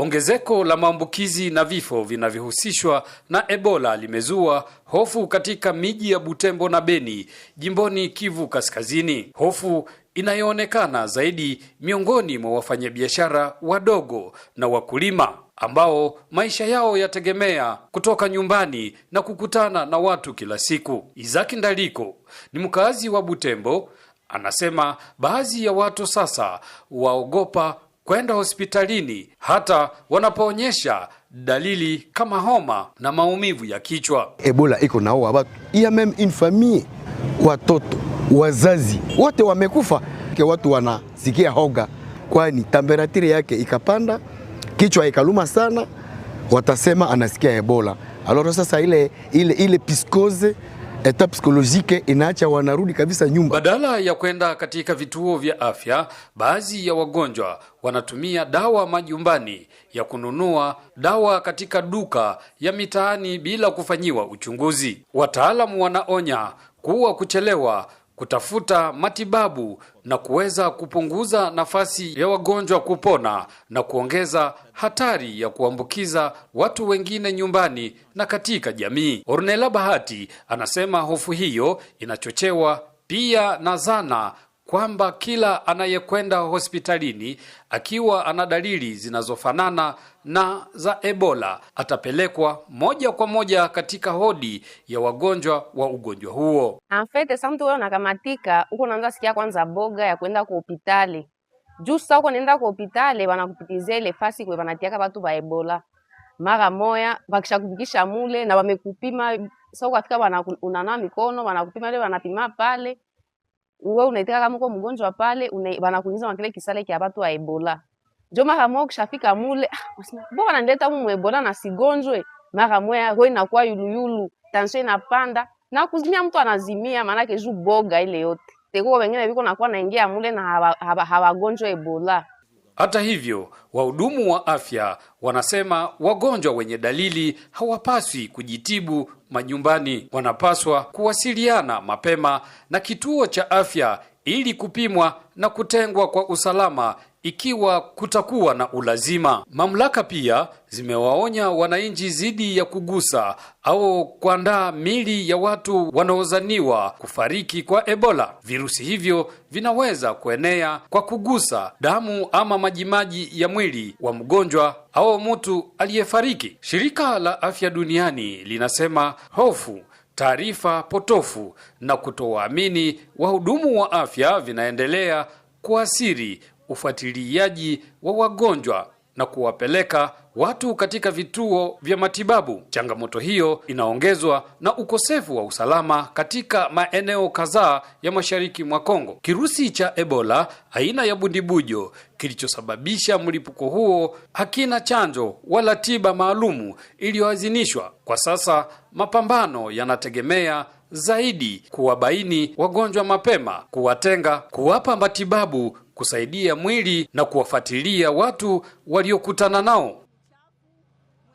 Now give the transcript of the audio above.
Ongezeko la maambukizi na vifo vinavyohusishwa na Ebola limezua hofu katika miji ya Butembo na Beni, jimboni Kivu Kaskazini. Hofu inayoonekana zaidi miongoni mwa wafanyabiashara wadogo na wakulima ambao maisha yao yategemea kutoka nyumbani na kukutana na watu kila siku. Izaki Ndaliko ni mkazi wa Butembo, anasema baadhi ya watu sasa waogopa kwenda hospitalini hata wanapoonyesha dalili kama homa na maumivu ya kichwa. Ebola iko naua watu. Iya meme une famille, watoto, wazazi, wote wamekufa. Watu wanasikia hoga kwani temperature yake ikapanda, kichwa ikaluma sana, watasema anasikia Ebola. Alors sasa ile psychose eta psikolojike inaacha wanarudi kabisa nyumba. Badala ya kwenda katika vituo vya afya, baadhi ya wagonjwa wanatumia dawa majumbani ya kununua dawa katika duka ya mitaani bila kufanyiwa uchunguzi. Wataalamu wanaonya kuwa kuchelewa kutafuta matibabu na kuweza kupunguza nafasi ya wagonjwa kupona na kuongeza hatari ya kuambukiza watu wengine nyumbani na katika jamii. Ornella Bahati anasema hofu hiyo inachochewa pia na zana kwamba kila anayekwenda hospitalini akiwa ana dalili zinazofanana na za Ebola atapelekwa moja kwa moja katika hodi ya wagonjwa wa ugonjwa huo. Anfete samtu wewe unakamatika uko unaanza sikia kwanza boga ya kwenda kwa hospitali. Juu sasa uko nenda kwa hospitali wanakupitizia ile fasi kwa wanatiaka watu ba Ebola. Mara moya bakishakufikisha mule na wamekupima sasa ukafika unanawa mikono wanakupima ile wanapima pale. Uwe unaitika kama uko mgonjwa pale wanakuingiza kile kisale kia watu wa Ebola. Jo mara moja kishafika mule mbona wanaleta mu Ebola na sigonjwe mara moja roho inakuwa yuluyulu, tension inapanda na kuzimia mtu anazimia maana yake juu boga ile yote. Teko wengine biko nakuwa naingia mule na hawagonjwa Ebola. Hata hivyo, wahudumu wa afya wanasema wagonjwa wenye dalili hawapaswi kujitibu majumbani. Wanapaswa kuwasiliana mapema na kituo cha afya ili kupimwa na kutengwa kwa usalama ikiwa kutakuwa na ulazima. Mamlaka pia zimewaonya wananchi dhidi ya kugusa au kuandaa mili ya watu wanaozaniwa kufariki kwa Ebola. Virusi hivyo vinaweza kuenea kwa kugusa damu ama majimaji ya mwili wa mgonjwa au mtu aliyefariki. Shirika la Afya Duniani linasema hofu, taarifa potofu na kutowaamini wahudumu wa afya vinaendelea kuathiri ufuatiliaji wa wagonjwa na kuwapeleka watu katika vituo vya matibabu. Changamoto hiyo inaongezwa na ukosefu wa usalama katika maeneo kadhaa ya mashariki mwa Kongo. Kirusi cha Ebola aina ya bundibujo kilichosababisha mlipuko huo hakina chanjo wala tiba maalumu iliyoidhinishwa. Kwa sasa mapambano yanategemea zaidi kuwabaini wagonjwa mapema, kuwatenga, kuwapa matibabu, kusaidia mwili na kuwafuatilia watu waliokutana nao.